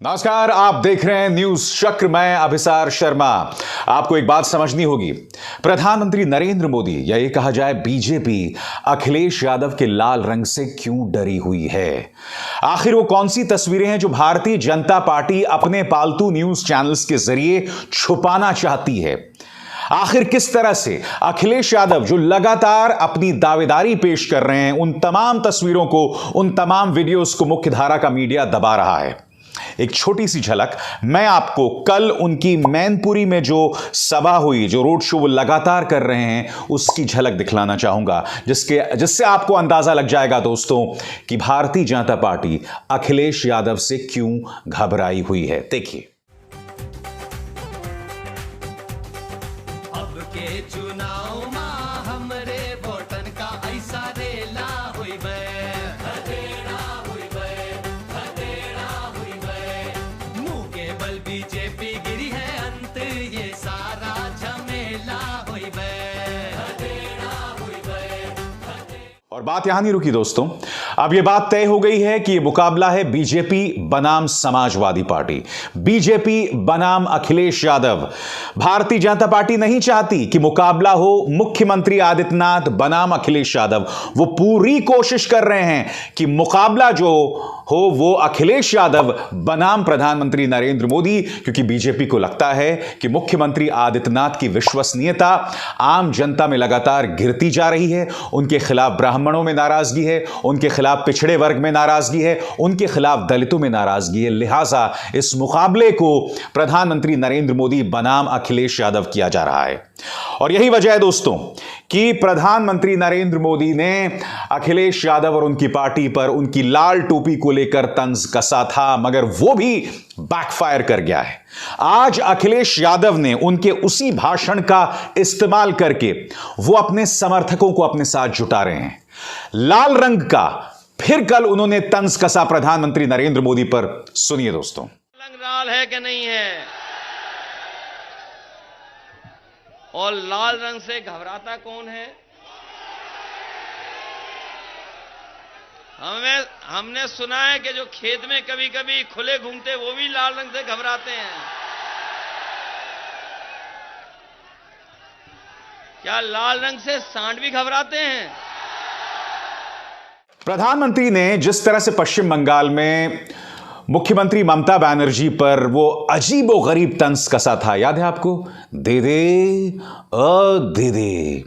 नमस्कार, आप देख रहे हैं न्यूज चक्र। मैं अभिसार शर्मा। आपको एक बात समझनी होगी, प्रधानमंत्री नरेंद्र मोदी या ये कहा जाए बीजेपी अखिलेश यादव के लाल रंग से क्यों डरी हुई है। आखिर वो कौन सी तस्वीरें हैं जो भारतीय जनता पार्टी अपने पालतू न्यूज चैनल्स के जरिए छुपाना चाहती है। आखिर किस तरह से अखिलेश यादव जो लगातार अपनी दावेदारी पेश कर रहे हैं, उन तमाम तस्वीरों को, उन तमाम वीडियोस को मुख्यधारा का मीडिया दबा रहा है। एक छोटी सी झलक मैं आपको कल उनकी मैनपुरी में जो सभा हुई, जो रोड शो वो लगातार कर रहे हैं, उसकी झलक दिखलाना चाहूंगा, जिससे आपको अंदाजा लग जाएगा दोस्तों कि भारतीय जनता पार्टी अखिलेश यादव से क्यों घबराई हुई है। देखिए। अब के चुनाव में हमरे वोटन का ऐसा रेला हुई बीजेपी गिरी है अंत ये सारा झमेला हुई और बात यहां नहीं रुकी दोस्तों। अब यह बात तय हो गई है कि यह मुकाबला है बीजेपी बनाम समाजवादी पार्टी, बीजेपी बनाम अखिलेश यादव। भारतीय जनता पार्टी नहीं चाहती कि मुकाबला हो मुख्यमंत्री आदित्यनाथ बनाम अखिलेश यादव। वो पूरी कोशिश कर रहे हैं कि मुकाबला जो हो वो अखिलेश यादव बनाम प्रधानमंत्री नरेंद्र मोदी, क्योंकि बीजेपी को लगता है कि मुख्यमंत्री आदित्यनाथ की विश्वसनीयता आम जनता में लगातार गिरती जा रही है। उनके खिलाफ ब्राह्मणों में नाराजगी है, उनके खिलाफ पिछड़े वर्ग में नाराजगी है, उनके खिलाफ दलितों में नाराजगी है। लिहाजा इस मुकाबले को प्रधानमंत्री नरेंद्र मोदी बनाम अखिलेश यादव किया जा रहा है। और यही वजह है दोस्तों कि प्रधानमंत्री नरेंद्र मोदी ने अखिलेश यादव और उनकी पार्टी पर उनकी लाल टोपी को लेकर तंज कसा था, मगर वो भी बैकफायर कर गया है। आज अखिलेश यादव ने उनके उसी भाषण का इस्तेमाल करके वो अपने समर्थकों को अपने साथ जुटा रहे हैं। लाल रंग का फिर कल उन्होंने तंज कसा प्रधानमंत्री नरेंद्र मोदी पर। सुनिए दोस्तों। रंग लाल है कि नहीं है, और लाल रंग से घबराता कौन है? हमने सुना है कि जो खेत में कभी कभी खुले घूमते वो भी लाल रंग से घबराते हैं। क्या लाल रंग से सांड भी घबराते हैं? प्रधानमंत्री ने जिस तरह से पश्चिम बंगाल में मुख्यमंत्री ममता बनर्जी पर वो अजीबो गरीब तंज कसा था, याद है आपको? दे दे दे दे।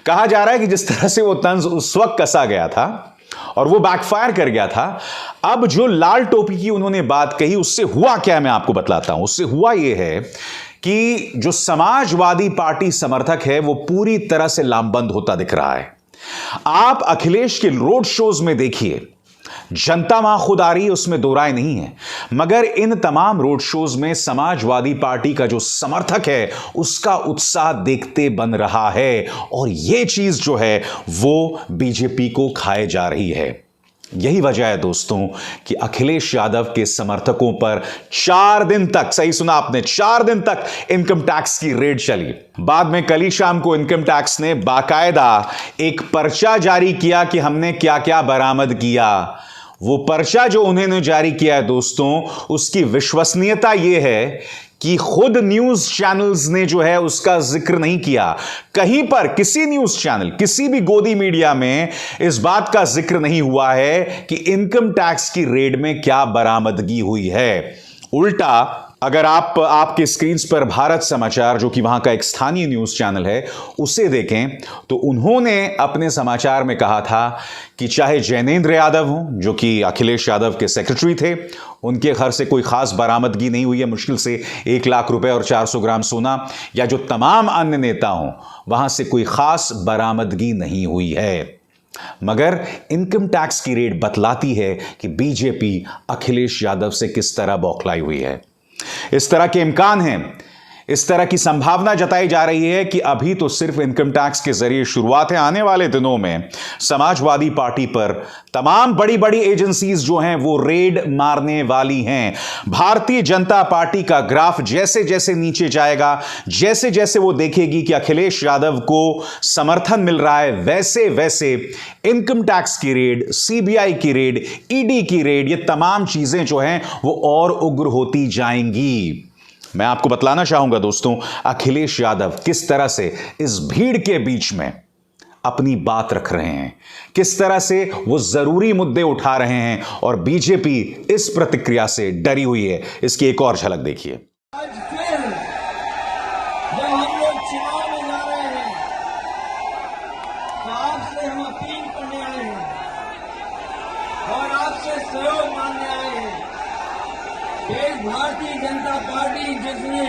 कहा जा रहा है कि जिस तरह से वो तंज उस वक्त कसा गया था और वो बैकफायर कर गया था, अब जो लाल टोपी की उन्होंने बात कही उससे हुआ क्या, मैं आपको बतलाता हूं। उससे हुआ ये है कि जो समाजवादी पार्टी समर्थक है वो पूरी तरह से लामबंद होता दिख रहा है। आप अखिलेश के रोड शोज में देखिए, जनता वहां खुद आ रही है, उसमें दो राय नहीं है, मगर इन तमाम रोड शोज में समाजवादी पार्टी का जो समर्थक है उसका उत्साह देखते बन रहा है, और यह चीज जो है वो बीजेपी को खाए जा रही है। यही वजह है दोस्तों कि अखिलेश यादव के समर्थकों पर 4 दिन तक, सही सुना आपने, 4 दिन तक इनकम टैक्स की रेड चली। बाद में कल ही शाम को इनकम टैक्स ने बाकायदा एक पर्चा जारी किया कि हमने क्या क्या बरामद किया। वो पर्चा जो उन्होंने जारी किया है दोस्तों, उसकी विश्वसनीयता यह है कि खुद न्यूज चैनल्स ने जो है उसका जिक्र नहीं किया। कहीं पर किसी न्यूज चैनल, किसी भी गोदी मीडिया में इस बात का जिक्र नहीं हुआ है कि इनकम टैक्स की रेड में क्या बरामदगी हुई है। उल्टा अगर आपके स्क्रीन पर भारत समाचार, जो कि वहां का एक स्थानीय न्यूज चैनल है, उसे देखें तो उन्होंने अपने समाचार में कहा था कि चाहे जैनेंद्र यादव हो, जो कि अखिलेश यादव के सेक्रेटरी थे, उनके घर से कोई खास बरामदगी नहीं हुई है, मुश्किल से 1 लाख रुपए और 400 ग्राम सोना, या जो तमाम अन्य नेता हों वहां से कोई खास बरामदगी नहीं हुई है। मगर इनकम टैक्स की रेड बतलाती है कि बीजेपी अखिलेश यादव से किस तरह बौखलाई हुई है। इस तरह के इम्कान हैं, इस तरह की संभावना जताई जा रही है कि अभी तो सिर्फ इनकम टैक्स के जरिए शुरुआत है, आने वाले दिनों में समाजवादी पार्टी पर तमाम बड़ी बड़ी एजेंसीज जो हैं वो रेड मारने वाली हैं। भारतीय जनता पार्टी का ग्राफ जैसे जैसे नीचे जाएगा, जैसे जैसे वो देखेगी कि अखिलेश यादव को समर्थन मिल रहा है, वैसे वैसे इनकम टैक्स की रेड, सीबीआई की रेड, ईडी की रेड, ये तमाम चीजें जो हैं वो और उग्र होती जाएंगी। मैं आपको बतलाना चाहूंगा दोस्तों, अखिलेश यादव किस तरह से इस भीड़ के बीच में अपनी बात रख रहे हैं, किस तरह से वो जरूरी मुद्दे उठा रहे हैं और बीजेपी इस प्रतिक्रिया से डरी हुई है। इसकी एक और झलक देखिए। आज फिर जब हम लोग चुनाव में जा रहे हैं तो आपसे हम अपील करने आए हैं और आपसे सहयोग मांगने आए हैं। एक भारतीय जनता पार्टी जिसने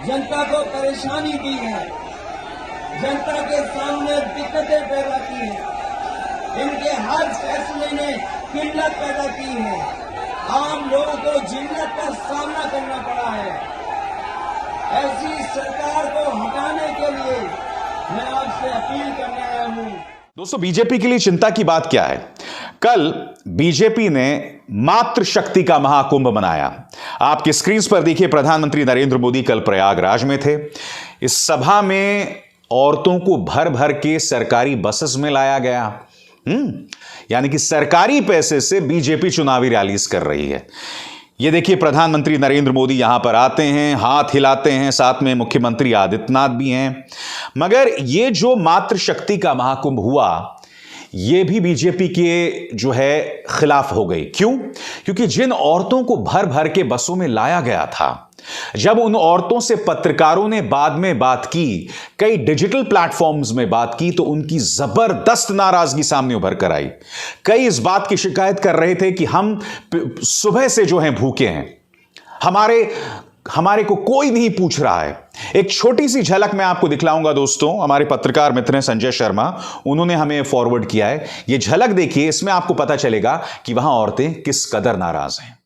जनता को परेशानी दी है, जनता के सामने दिक्कतें पैदा की है, इनके हर फैसले ने किल्लत पैदा की है, आम लोगों को जिल्लत का सामना करना पड़ा है। ऐसी सरकार को हटाने के लिए मैं आपसे अपील करने आया हूं। दोस्तों, बीजेपी के लिए चिंता की बात क्या है? कल बीजेपी ने मातृशक्ति का महाकुंभ मनाया। आपकी स्क्रीन पर देखिए, प्रधानमंत्री नरेंद्र मोदी कल प्रयागराज में थे। इस सभा में औरतों को भर भर के सरकारी बसेस में लाया गया। यानी कि सरकारी पैसे से बीजेपी चुनावी रैलीज कर रही है। ये देखिए, प्रधानमंत्री नरेंद्र मोदी यहां पर आते हैं, हाथ हिलाते हैं, साथ में मुख्यमंत्री आदित्यनाथ भी हैं। मगर ये जो मातृशक्ति का महाकुंभ हुआ, ये भी बीजेपी के जो है खिलाफ हो गई। क्यों? क्योंकि जिन औरतों को भर भर के बसों में लाया गया था, जब उन औरतों से पत्रकारों ने बाद में बात की, कई डिजिटल प्लेटफॉर्म्स में बात की, तो उनकी जबरदस्त नाराजगी सामने उभर कर आई। कई इस बात की शिकायत कर रहे थे कि हम सुबह से जो हैं भूखे हैं, हमारे को कोई नहीं पूछ रहा है। एक छोटी सी झलक मैं आपको दिखलाऊंगा दोस्तों, हमारे पत्रकार मित्र हैं संजय शर्मा, उन्होंने हमें फॉरवर्ड किया है। यह झलक देखिए, इसमें आपको पता चलेगा कि वहां औरतें किस कदर नाराज हैं।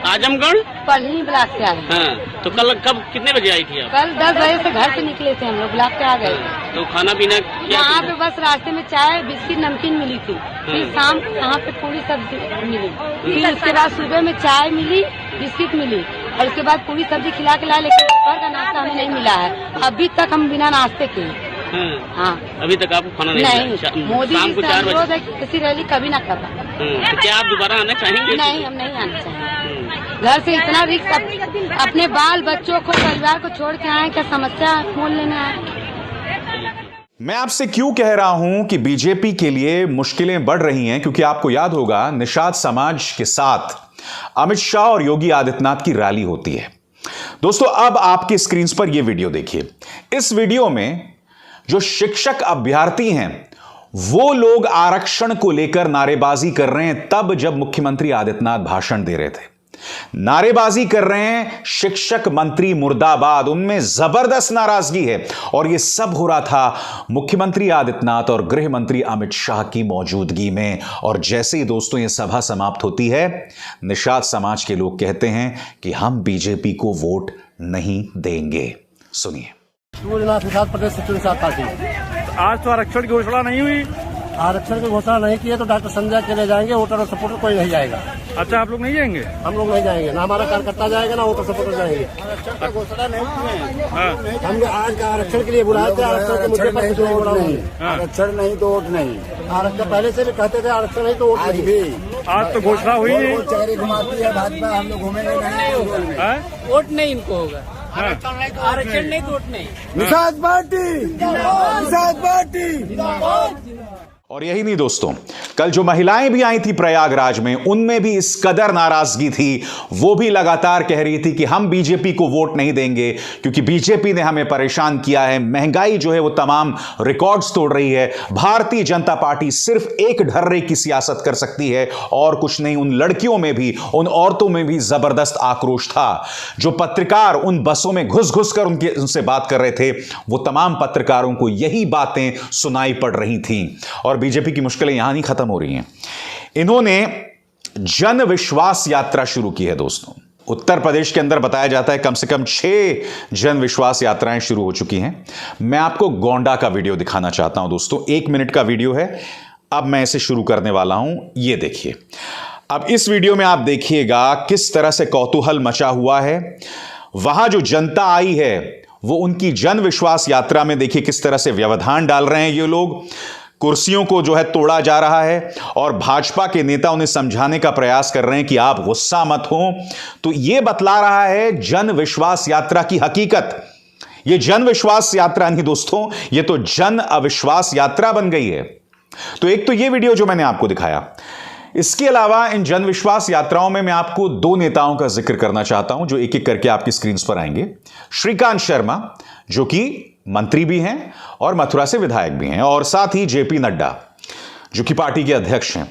आजमगढ़ पलनी ब्लॉक से आए। हाँ, तो कल कब कितने बजे आई थी आप? कल 10 बजे से घर से निकले थे हम लोग, ब्लॉक पे आ गए। तो खाना पीना यहाँ पे बस रास्ते में चाय बिस्किट नमकीन मिली थी, फिर शाम यहाँ पे पूरी सब्जी मिली, फिर उसके बाद सुबह में चाय मिली, बिस्किट मिली, और उसके बाद पूरी सब्जी खिला के लाए, लेकिन दोपहर का नाश्ता हमें नहीं मिला है। अभी तक हम बिना नाश्ते के। हाँ, अभी तक आपको खाना नहीं। मोदी शाम को 4 बजे किसी रैली कभी ना कर पाए। तो क्या आप दोबारा आना चाहेंगे? नहीं, हम नहीं आना चाहेंगे। घर से इतना रिस्क, अपने बाल बच्चों को, परिवार को छोड़ के आए, क्या समस्या मोल लेने आए। मैं आपसे क्यों कह रहा हूं कि बीजेपी के लिए मुश्किलें बढ़ रही हैं, क्योंकि आपको याद होगा निषाद समाज के साथ अमित शाह और योगी आदित्यनाथ की रैली होती है। दोस्तों, अब आपकी स्क्रीन पर यह वीडियो देखिए। इस वीडियो में जो शिक्षक अभ्यर्थी हैं वो लोग आरक्षण को लेकर नारेबाजी कर रहे हैं, तब जब मुख्यमंत्री आदित्यनाथ भाषण दे रहे थे। नारेबाजी कर रहे हैं शिक्षक मंत्री मुर्दाबाद, उनमें जबरदस्त नाराजगी है। और यह सब हो रहा था मुख्यमंत्री आदित्यनाथ और गृह मंत्री अमित शाह की मौजूदगी में। और जैसे ही दोस्तों यह सभा समाप्त होती है, निषाद समाज के लोग कहते हैं कि हम बीजेपी को वोट नहीं देंगे। सुनिए। निषाद प्रदेश सचिव निषाद पार्टी। आज तो आरक्षण की घोषणा नहीं हुई। आरक्षण की घोषणा नहीं की है तो डॉक्टर संजय के लिए जाएंगे, वोटर और सपोर्टर कोई नहीं जाएगा। अच्छा, आप लोग नहीं जाएंगे? हम लोग नहीं जाएंगे, ना हमारा कार्यकर्ता जाएगा ना वोटर सपोर्टर जाएंगे। आरक्षण का घोषणा नहीं हुई। हम आज का आरक्षण के लिए बुलाए थे, आरक्षण के मुद्दे पर कुछ नहीं बोला। आरक्षण नहीं तो वोट नहीं। आरक्षण पहले से भी कहते थे, आरक्षण नहीं तो वोट नहीं भी। आज तो घोषणा हुई है। चेहरे घुमाती है भाजपा, हम लोग घूमेंगे नहीं, वोट नहीं इनको होगा। आरक्षण नहीं तो वोट नहीं। Nishad party, Nishad party. और यही नहीं दोस्तों, कल जो महिलाएं भी आई थी प्रयागराज में, उनमें भी इस कदर नाराजगी थी। वो भी लगातार कह रही थी कि हम बीजेपी को वोट नहीं देंगे, क्योंकि बीजेपी ने हमें परेशान किया है, महंगाई जो है वो तमाम रिकॉर्ड्स तोड़ रही है। भारतीय जनता पार्टी सिर्फ एक ढर्रे की सियासत कर सकती है और कुछ नहीं। उन लड़कियों में भी, उन औरतों में भी जबरदस्त आक्रोश था। जो पत्रकार उन बसों में घुस घुस कर उनसे बात कर रहे थे, वो तमाम पत्रकारों को यही बातें सुनाई पड़ रही थी। और बीजेपी की मुश्किलें यहां नहीं खत्म हो रही हैं। इन्होंने जन विश्वास यात्रा शुरू की है दोस्तों। उत्तर प्रदेश के अंदर बताया जाता है कम से कम 6 जन विश्वास यात्राएं शुरू हो चुकी हैं। मैं आपको गोंडा का वीडियो दिखाना चाहता हूं दोस्तों, 1 मिनट का वीडियो है। अब मैं इसे शुरू करने वाला हूं, ये देखिए। अब इस वीडियो में आप देखिएगा किस तरह से कौतूहल मचा हुआ है। वहां जो जनता आई है वो उनकी जन विश्वास यात्रा में देखिए किस तरह से व्यवधान डाल रहे हैं ये लोग। कुर्सियों को जो है तोड़ा जा रहा है और भाजपा के नेता उन्हें समझाने का प्रयास कर रहे हैं कि आप गुस्सा मत हो। तो यह बतला रहा है जन विश्वास यात्रा की हकीकत। यह जन विश्वास यात्रा नहीं दोस्तों, यह तो जन अविश्वास यात्रा बन गई है। तो एक तो यह वीडियो जो मैंने आपको दिखाया, इसके अलावा इन जन विश्वास यात्राओं में मैं आपको 2 नेताओं का जिक्र करना चाहता हूं जो एक एक करके आपकी स्क्रीन पर आएंगे। श्रीकांत शर्मा जो कि मंत्री भी हैं और मथुरा से विधायक भी हैं, और साथ ही जेपी नड्डा जो कि पार्टी के अध्यक्ष हैं।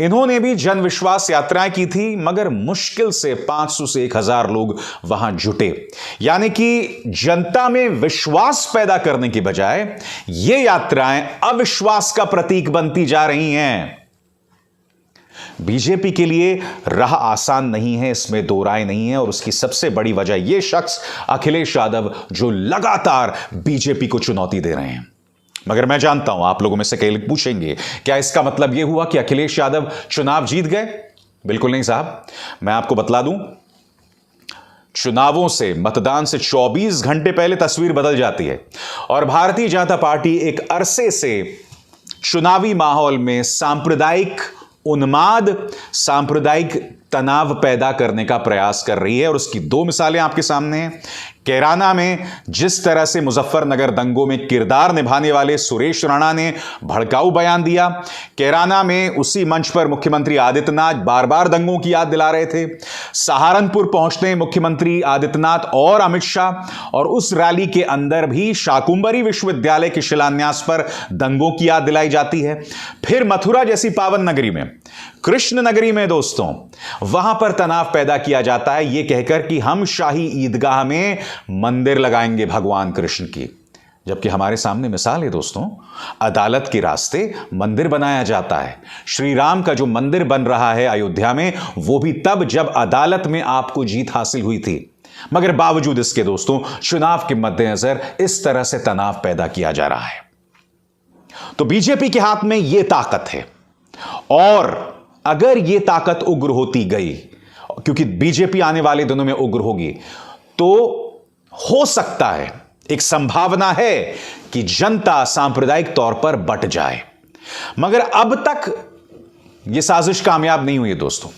इन्होंने भी जन विश्वास यात्राएं की थी, मगर मुश्किल से 500 से 1000 लोग वहां जुटे। यानी कि जनता में विश्वास पैदा करने की बजाय ये यात्राएं अविश्वास का प्रतीक बनती जा रही हैं। बीजेपी के लिए राह आसान नहीं है, इसमें दो राय नहीं है, और उसकी सबसे बड़ी वजह यह शख्स अखिलेश यादव जो लगातार बीजेपी को चुनौती दे रहे हैं। मगर मैं जानता हूं आप लोगों में से कई लोग पूछेंगे क्या इसका मतलब यह हुआ कि अखिलेश यादव चुनाव जीत गए? बिल्कुल नहीं साहब। मैं आपको बतला दूं, चुनावों से, मतदान से 24 घंटे पहले तस्वीर बदल जाती है और भारतीय जनता पार्टी एक अरसे से चुनावी माहौल में सांप्रदायिक उन्माद, सांप्रदायिक तनाव पैदा करने का प्रयास कर रही है। और उसकी 2 मिसालें आपके सामने हैं। कैराना में जिस तरह से मुजफ्फरनगर दंगों में किरदार निभाने वाले सुरेश राणा ने भड़काऊ बयान दिया, कैराना में उसी मंच पर मुख्यमंत्री आदित्यनाथ बार बार दंगों की याद दिला रहे थे। सहारनपुर पहुंचते मुख्यमंत्री आदित्यनाथ और अमित शाह, और उस रैली के अंदर भी शाकुंभरी विश्वविद्यालय के शिलान्यास पर दंगों की याद दिलाई जाती है। फिर मथुरा जैसी पावन नगरी में, कृष्ण नगरी में दोस्तों, वहां पर तनाव पैदा किया जाता है यह कहकर कि हम शाही ईदगाह में मंदिर लगाएंगे भगवान कृष्ण की, जबकि हमारे सामने मिसाल है दोस्तों, अदालत के रास्ते मंदिर बनाया जाता है। श्री राम का जो मंदिर बन रहा है अयोध्या में, वो भी तब जब अदालत में आपको जीत हासिल हुई थी। मगर बावजूद इसके दोस्तों चुनाव के मद्देनजर इस तरह से तनाव पैदा किया जा रहा है। तो बीजेपी के हाथ में यह ताकत है, और अगर यह ताकत उग्र होती गई, क्योंकि बीजेपी आने वाले दिनों में उग्र होगी, तो हो सकता है, एक संभावना है कि जनता सांप्रदायिक तौर पर बंट जाए। मगर अब तक यह साजिश कामयाब नहीं हुई दोस्तों।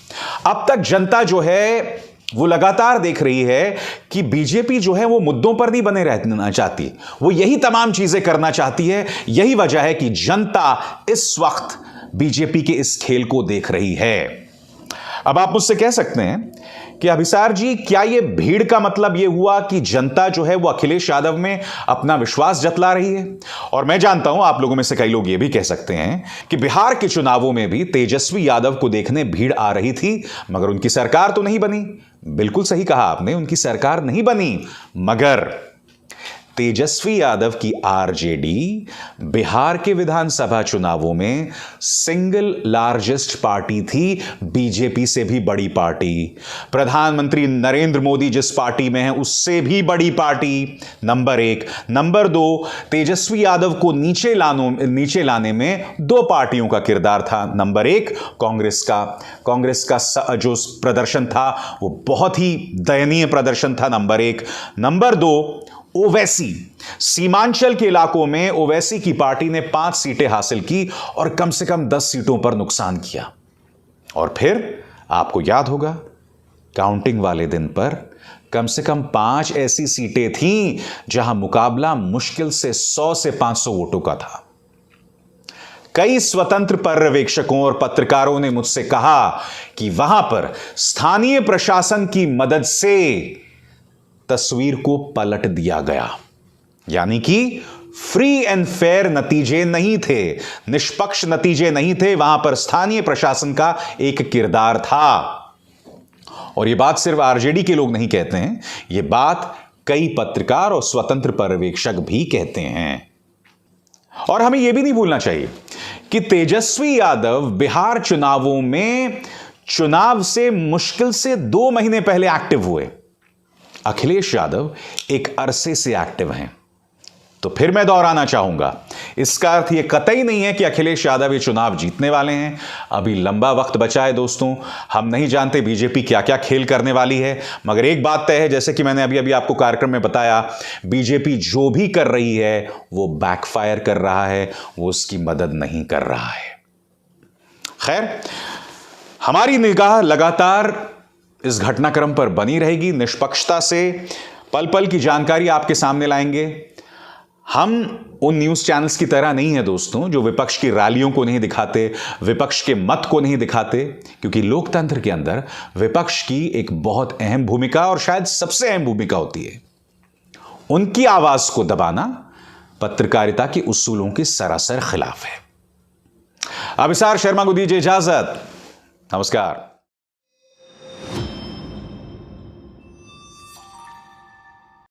अब तक जनता जो है वो लगातार देख रही है कि बीजेपी जो है वो मुद्दों पर नहीं बने रहना चाहती, वो यही तमाम चीजें करना चाहती है। यही वजह है कि जनता इस वक्त बीजेपी के इस खेल को देख रही है। अब आप मुझसे कह सकते हैं कि अभिसार जी, क्या यह भीड़ का मतलब यह हुआ कि जनता जो है वो अखिलेश यादव में अपना विश्वास जतला रही है? और मैं जानता हूं आप लोगों में से कई लोग यह भी कह सकते हैं कि बिहार के चुनावों में भी तेजस्वी यादव को देखने भीड़ आ रही थी, मगर उनकी सरकार तो नहीं बनी। बिल्कुल सही कहा आपने, उनकी सरकार नहीं बनी, मगर तेजस्वी यादव की आरजेडी बिहार के विधानसभा चुनावों में सिंगल लार्जेस्ट पार्टी थी, बीजेपी से भी बड़ी पार्टी। प्रधानमंत्री नरेंद्र मोदी जिस पार्टी में है उससे भी बड़ी party, number 1। Number 2, Tejashwi Yadav को नीचे लाने में 2 पार्टियों का किरदार था। नंबर 1 कांग्रेस का जो प्रदर्शन था वो बहुत ही दयनीय प्रदर्शन था, नंबर 1। नंबर 2 ओवैसी, सीमांचल के इलाकों में ओवैसी की पार्टी ने 5 सीटें हासिल की और कम से कम 10 सीटों पर नुकसान किया। और फिर आपको याद होगा काउंटिंग वाले दिन पर कम से कम 5 ऐसी सीटें थीं जहां मुकाबला मुश्किल से 100 से 500 वोटों का था। कई स्वतंत्र पर्यवेक्षकों और पत्रकारों ने मुझसे कहा कि वहां पर स्थानीय प्रशासन की मदद से तस्वीर को पलट दिया गया, यानी कि फ्री एंड फेयर नतीजे नहीं थे, निष्पक्ष नतीजे नहीं थे, वहां पर स्थानीय प्रशासन का एक किरदार था। और यह बात सिर्फ आरजेडी के लोग नहीं कहते हैं, यह बात कई पत्रकार और स्वतंत्र पर्यवेक्षक भी कहते हैं। और हमें यह भी नहीं भूलना चाहिए कि तेजस्वी यादव बिहार चुनावों में चुनाव से मुश्किल से 2 महीने पहले एक्टिव हुए। अखिलेश यादव एक अरसे से एक्टिव हैं। तो फिर मैं दोहराना चाहूंगा, इसका अर्थ यह कतई नहीं है कि अखिलेश यादव ये चुनाव जीतने वाले हैं। अभी लंबा वक्त बचा है दोस्तों। हम नहीं जानते बीजेपी क्या क्या खेल करने वाली है, मगर एक बात तय है, जैसे कि मैंने अभी आपको कार्यक्रम में बताया, बीजेपी जो भी कर रही है वो बैकफायर कर रहा है, वो उसकी मदद नहीं कर रहा है। खैर, हमारी निगाह लगातार इस घटनाक्रम पर बनी रहेगी। निष्पक्षता से पल पल की जानकारी आपके सामने लाएंगे। हम उन न्यूज चैनल्स की तरह नहीं है दोस्तों जो विपक्ष की रैलियों को नहीं दिखाते, विपक्ष के मत को नहीं दिखाते, क्योंकि लोकतंत्र के अंदर विपक्ष की एक बहुत अहम भूमिका और शायद सबसे अहम भूमिका होती है। उनकी आवाज को दबाना पत्रकारिता के उसूलों के सरासर खिलाफ है। अभिसार शर्मा को दीजिए इजाजत। नमस्कार।